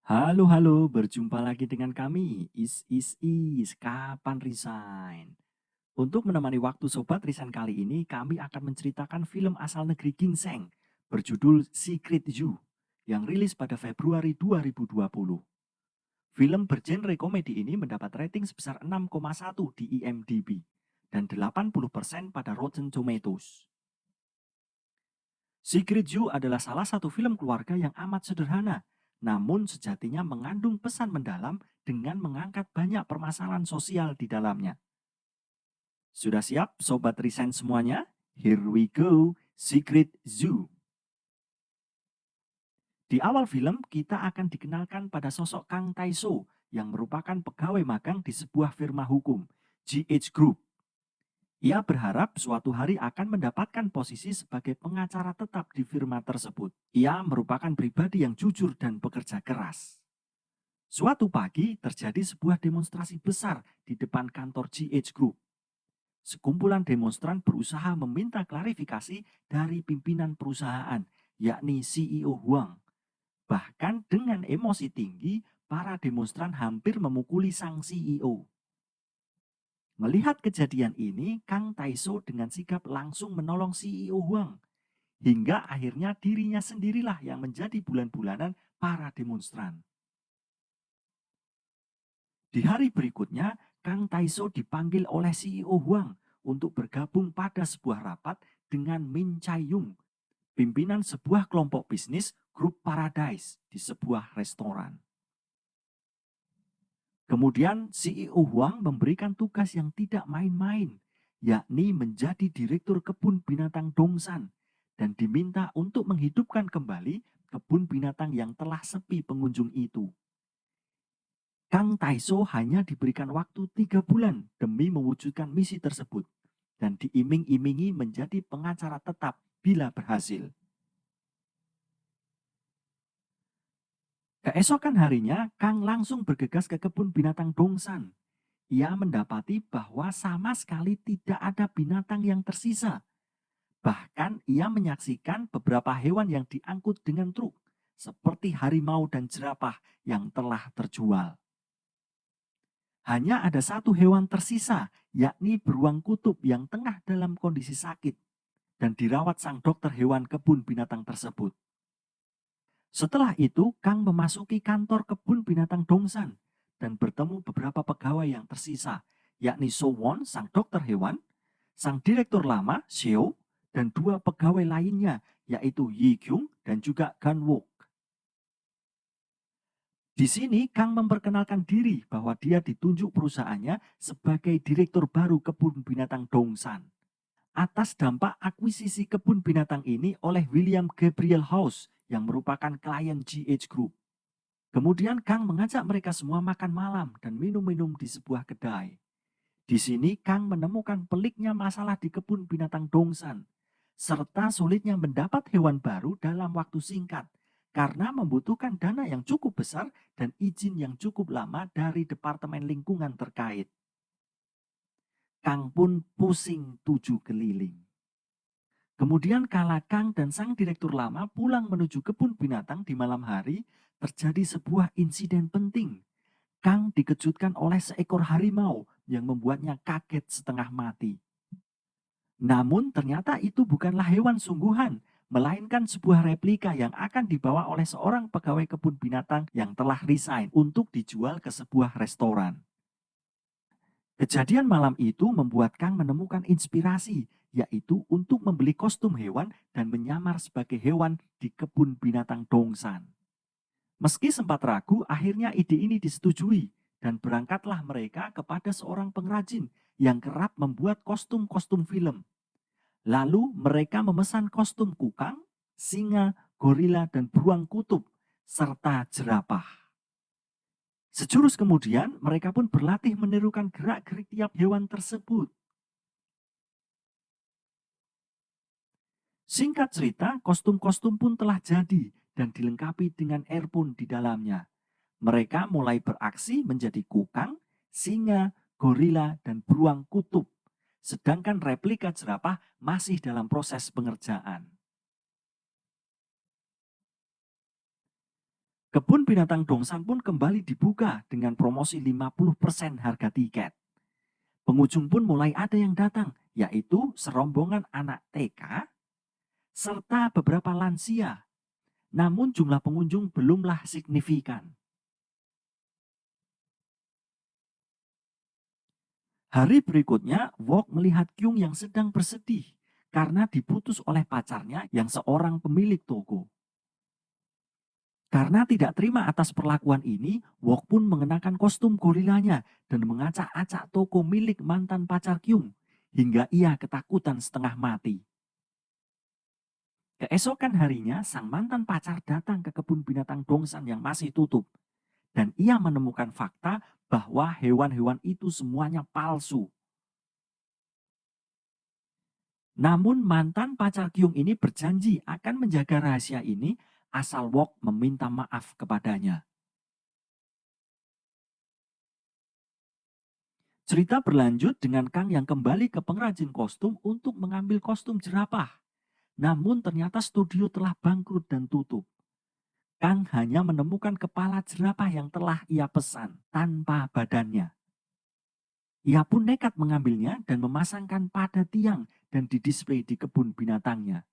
Halo, berjumpa lagi dengan kami. Kapan resign? Untuk menemani waktu Sobat Resign kali ini, kami akan menceritakan film asal negeri Ginseng berjudul Secret You yang rilis pada Februari 2020. Film bergenre komedi ini mendapat rating sebesar 6,1 di IMDb dan 80% pada Rotten Tomatoes. Secret You adalah salah satu film keluarga yang amat sederhana, namun sejatinya mengandung pesan mendalam dengan mengangkat banyak permasalahan sosial di dalamnya. Sudah siap Sobat Resign semuanya? Here we go, Secret Zoo. Di awal film, kita akan dikenalkan pada sosok Kang Taiso yang merupakan pegawai magang di sebuah firma hukum, GH Group. Ia berharap suatu hari akan mendapatkan posisi sebagai pengacara tetap di firma tersebut. Ia merupakan pribadi yang jujur dan bekerja keras. Suatu pagi terjadi sebuah demonstrasi besar di depan kantor GH Group. Sekumpulan demonstran berusaha meminta klarifikasi dari pimpinan perusahaan, yakni CEO Huang. Bahkan dengan emosi tinggi, para demonstran hampir memukuli sang CEO. Melihat kejadian ini, Kang Taiso dengan sigap langsung menolong CEO Huang. Hingga akhirnya dirinya sendirilah yang menjadi bulan-bulanan para demonstran. Di hari berikutnya, Kang Taiso dipanggil oleh CEO Huang untuk bergabung pada sebuah rapat dengan Min Chai-yung, pimpinan sebuah kelompok bisnis Grup Paradise di sebuah restoran. Kemudian CEO Huang memberikan tugas yang tidak main-main, yakni menjadi direktur kebun binatang Dongsan dan diminta untuk menghidupkan kembali kebun binatang yang telah sepi pengunjung itu. Kang Taiso hanya diberikan waktu 3 bulan demi mewujudkan misi tersebut dan diiming-imingi menjadi pengacara tetap bila berhasil. Keesokan harinya, Kang langsung bergegas ke kebun binatang Dongsan. Ia mendapati bahwa sama sekali tidak ada binatang yang tersisa. Bahkan ia menyaksikan beberapa hewan yang diangkut dengan truk, seperti harimau dan jerapah yang telah terjual. Hanya ada satu hewan tersisa, yakni beruang kutub yang tengah dalam kondisi sakit dan dirawat sang dokter hewan kebun binatang tersebut. Setelah itu, Kang memasuki kantor kebun binatang Dongsan dan bertemu beberapa pegawai yang tersisa, yakni So Won, sang dokter hewan, sang direktur lama, Seo, dan 2 pegawai lainnya, yaitu Yi Kyung dan juga Gan Wook. Di sini Kang memperkenalkan diri bahwa dia ditunjuk perusahaannya sebagai direktur baru kebun binatang Dongsan. Atas dampak akuisisi kebun binatang ini oleh William Gabriel House yang merupakan klien GH Group. Kemudian Kang mengajak mereka semua makan malam dan minum-minum di sebuah kedai. Di sini Kang menemukan peliknya masalah di kebun binatang Dongsan, serta sulitnya mendapat hewan baru dalam waktu singkat karena membutuhkan dana yang cukup besar dan izin yang cukup lama dari Departemen Lingkungan terkait. Kang pun pusing 7 keliling. Kemudian kala Kang dan sang direktur lama pulang menuju kebun binatang di malam hari, terjadi sebuah insiden penting. Kang dikejutkan oleh seekor harimau yang membuatnya kaget setengah mati. Namun ternyata itu bukanlah hewan sungguhan, melainkan sebuah replika yang akan dibawa oleh seorang pegawai kebun binatang yang telah resign untuk dijual ke sebuah restoran. Kejadian malam itu membuat Kang menemukan inspirasi, yaitu untuk membeli kostum hewan dan menyamar sebagai hewan di kebun binatang Dongsan. Meski sempat ragu, akhirnya ide ini disetujui dan berangkatlah mereka kepada seorang pengrajin yang kerap membuat kostum-kostum film. Lalu mereka memesan kostum kukang, singa, gorila, dan beruang kutub, serta jerapah. Sejurus kemudian, mereka pun berlatih menirukan gerak-gerik tiap hewan tersebut. Singkat cerita, kostum-kostum pun telah jadi dan dilengkapi dengan earphone di dalamnya. Mereka mulai beraksi menjadi kukang, singa, gorila, dan beruang kutub. Sedangkan replika jerapah masih dalam proses pengerjaan. Kebun binatang Dongsan pun kembali dibuka dengan promosi 50% harga tiket. Pengunjung pun mulai ada yang datang, yaitu serombongan anak TK serta beberapa lansia. Namun jumlah pengunjung belumlah signifikan. Hari berikutnya, Wok melihat Kyung yang sedang bersedih karena diputus oleh pacarnya yang seorang pemilik toko. Karena tidak terima atas perlakuan ini, Wok pun mengenakan kostum gorilanya dan mengacak-acak toko milik mantan pacar Kyung hingga ia ketakutan setengah mati. Keesokan harinya, sang mantan pacar datang ke kebun binatang Dongsan yang masih tutup dan ia menemukan fakta bahwa hewan-hewan itu semuanya palsu. Namun mantan pacar Kyung ini berjanji akan menjaga rahasia ini asal Wok meminta maaf kepadanya. Cerita berlanjut dengan Kang yang kembali ke pengrajin kostum untuk mengambil kostum jerapah. Namun ternyata studio telah bangkrut dan tutup. Kang hanya menemukan kepala jerapah yang telah ia pesan tanpa badannya. Ia pun nekat mengambilnya dan memasangkan pada tiang dan didisplay di kebun binatangnya.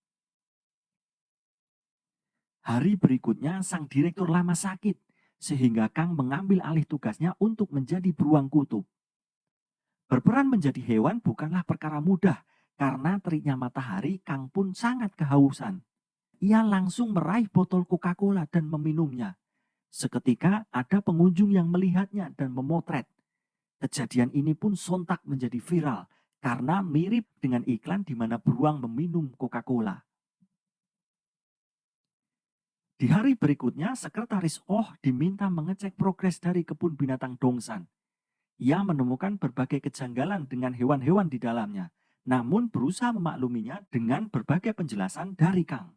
Hari berikutnya sang direktur lama sakit, sehingga Kang mengambil alih tugasnya untuk menjadi beruang kutub. Berperan menjadi hewan bukanlah perkara mudah, karena teriknya matahari Kang pun sangat kehausan. Ia langsung meraih botol Coca-Cola dan meminumnya. Seketika ada pengunjung yang melihatnya dan memotret. Kejadian ini pun sontak menjadi viral, karena mirip dengan iklan di mana beruang meminum Coca-Cola. Di hari berikutnya, sekretaris Oh diminta mengecek progres dari kebun binatang Dongsan. Ia menemukan berbagai kejanggalan dengan hewan-hewan di dalamnya, namun berusaha memakluminya dengan berbagai penjelasan dari Kang.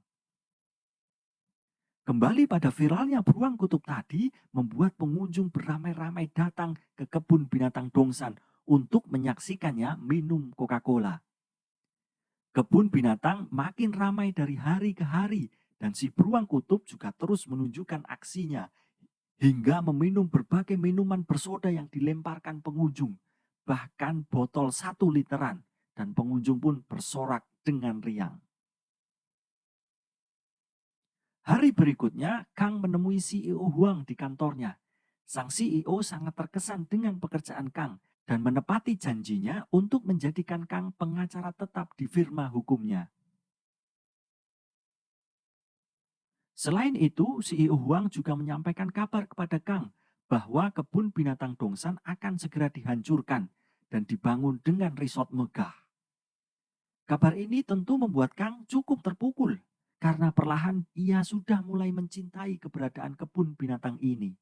Kembali pada viralnya beruang kutub tadi, membuat pengunjung beramai-ramai datang ke kebun binatang Dongsan untuk menyaksikannya minum Coca-Cola. Kebun binatang makin ramai dari hari ke hari, dan si beruang kutub juga terus menunjukkan aksinya hingga meminum berbagai minuman bersoda yang dilemparkan pengunjung, bahkan botol 1 literan, dan pengunjung pun bersorak dengan riang. Hari berikutnya, Kang menemui CEO Huang di kantornya. Sang CEO sangat terkesan dengan pekerjaan Kang dan menepati janjinya untuk menjadikan Kang pengacara tetap di firma hukumnya. Selain itu, CEO Huang juga menyampaikan kabar kepada Kang bahwa kebun binatang Dongsan akan segera dihancurkan dan dibangun dengan resort megah. Kabar ini tentu membuat Kang cukup terpukul karena perlahan ia sudah mulai mencintai keberadaan kebun binatang ini.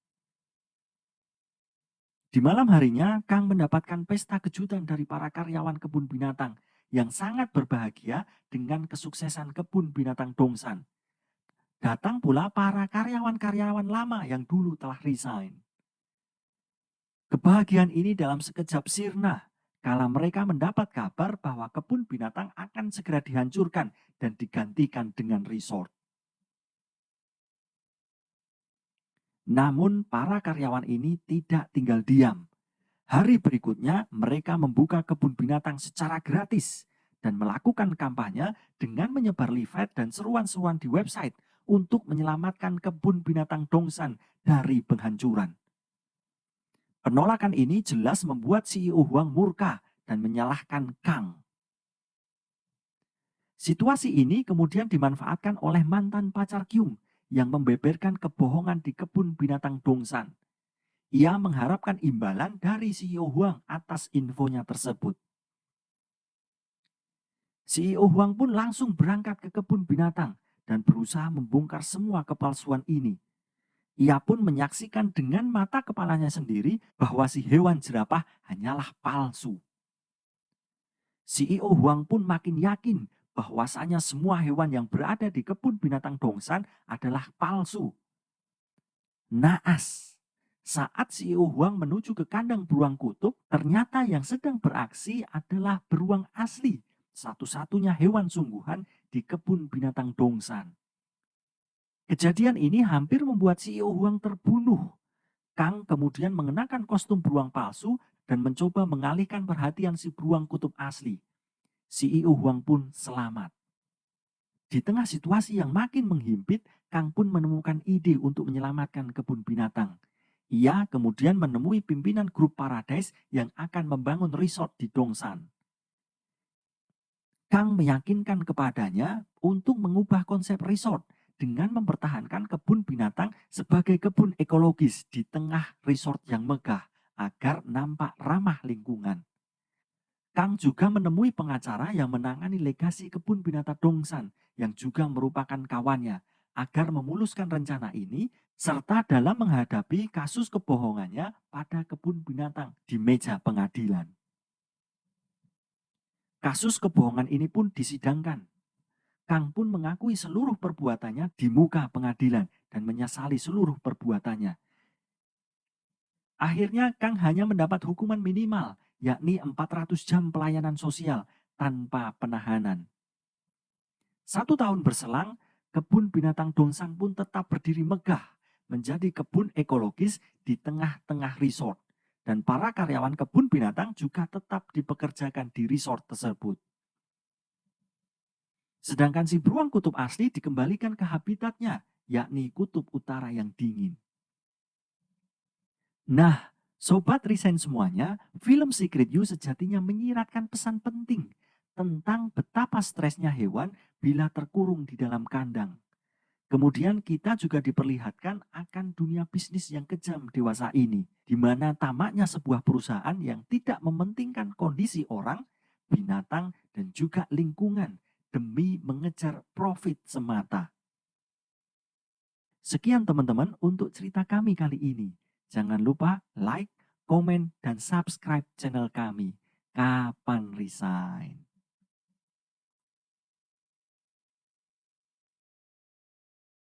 Di malam harinya, Kang mendapatkan pesta kejutan dari para karyawan kebun binatang yang sangat berbahagia dengan kesuksesan kebun binatang Dongsan. Datang pula para karyawan-karyawan lama yang dulu telah resign. Kebahagiaan ini dalam sekejap sirna kala mereka mendapat kabar bahwa kebun binatang akan segera dihancurkan dan digantikan dengan resort. Namun para karyawan ini tidak tinggal diam. Hari berikutnya mereka membuka kebun binatang secara gratis dan melakukan kampanye dengan menyebar leaflet dan seruan-seruan di website untuk menyelamatkan kebun binatang Dongsan dari penghancuran. Penolakan ini jelas membuat CEO Huang murka dan menyalahkan Kang. Situasi ini kemudian dimanfaatkan oleh mantan pacar Kyung yang membeberkan kebohongan di kebun binatang Dongsan. Ia mengharapkan imbalan dari CEO Huang atas infonya tersebut. CEO Huang pun langsung berangkat ke kebun binatang dan berusaha membongkar semua kepalsuan ini. Ia pun menyaksikan dengan mata kepalanya sendiri bahwa si hewan jerapah hanyalah palsu. CEO Huang pun makin yakin bahwasanya semua hewan yang berada di kebun binatang Dongsan adalah palsu. Naas, saat CEO Huang menuju ke kandang beruang kutub, ternyata yang sedang beraksi adalah beruang asli, satu-satunya hewan sungguhan di kebun binatang Dongsan. Kejadian ini hampir membuat CEO Huang terbunuh. Kang kemudian mengenakan kostum beruang palsu dan mencoba mengalihkan perhatian si beruang kutub asli. CEO Huang pun selamat. Di tengah situasi yang makin menghimpit, Kang pun menemukan ide untuk menyelamatkan kebun binatang. Ia kemudian menemui pimpinan grup Paradise yang akan membangun resort di Dongsan. Kang meyakinkan kepadanya untuk mengubah konsep resort dengan mempertahankan kebun binatang sebagai kebun ekologis di tengah resort yang megah agar nampak ramah lingkungan. Kang juga menemui pengacara yang menangani legasi kebun binatang Dongsan yang juga merupakan kawannya agar memuluskan rencana ini serta dalam menghadapi kasus kebohongannya pada kebun binatang di meja pengadilan. Kasus kebohongan ini pun disidangkan. Kang pun mengakui seluruh perbuatannya di muka pengadilan dan menyesali seluruh perbuatannya. Akhirnya Kang hanya mendapat hukuman minimal, yakni 400 jam pelayanan sosial tanpa penahanan. 1 tahun berselang, kebun binatang Dongsan pun tetap berdiri megah, menjadi kebun ekologis di tengah-tengah resort. Dan para karyawan kebun binatang juga tetap dipekerjakan di resort tersebut. Sedangkan si beruang kutub asli dikembalikan ke habitatnya, yakni kutub utara yang dingin. Nah, sobat resign semuanya, film Secret You sejatinya menyiratkan pesan penting tentang betapa stresnya hewan bila terkurung di dalam kandang. Kemudian kita juga diperlihatkan akan dunia bisnis yang kejam dewasa ini, di mana tamaknya sebuah perusahaan yang tidak mementingkan kondisi orang, binatang, dan juga lingkungan demi mengejar profit semata. Sekian teman-teman untuk cerita kami kali ini. Jangan lupa like, komen, dan subscribe channel kami. Kapan Resign?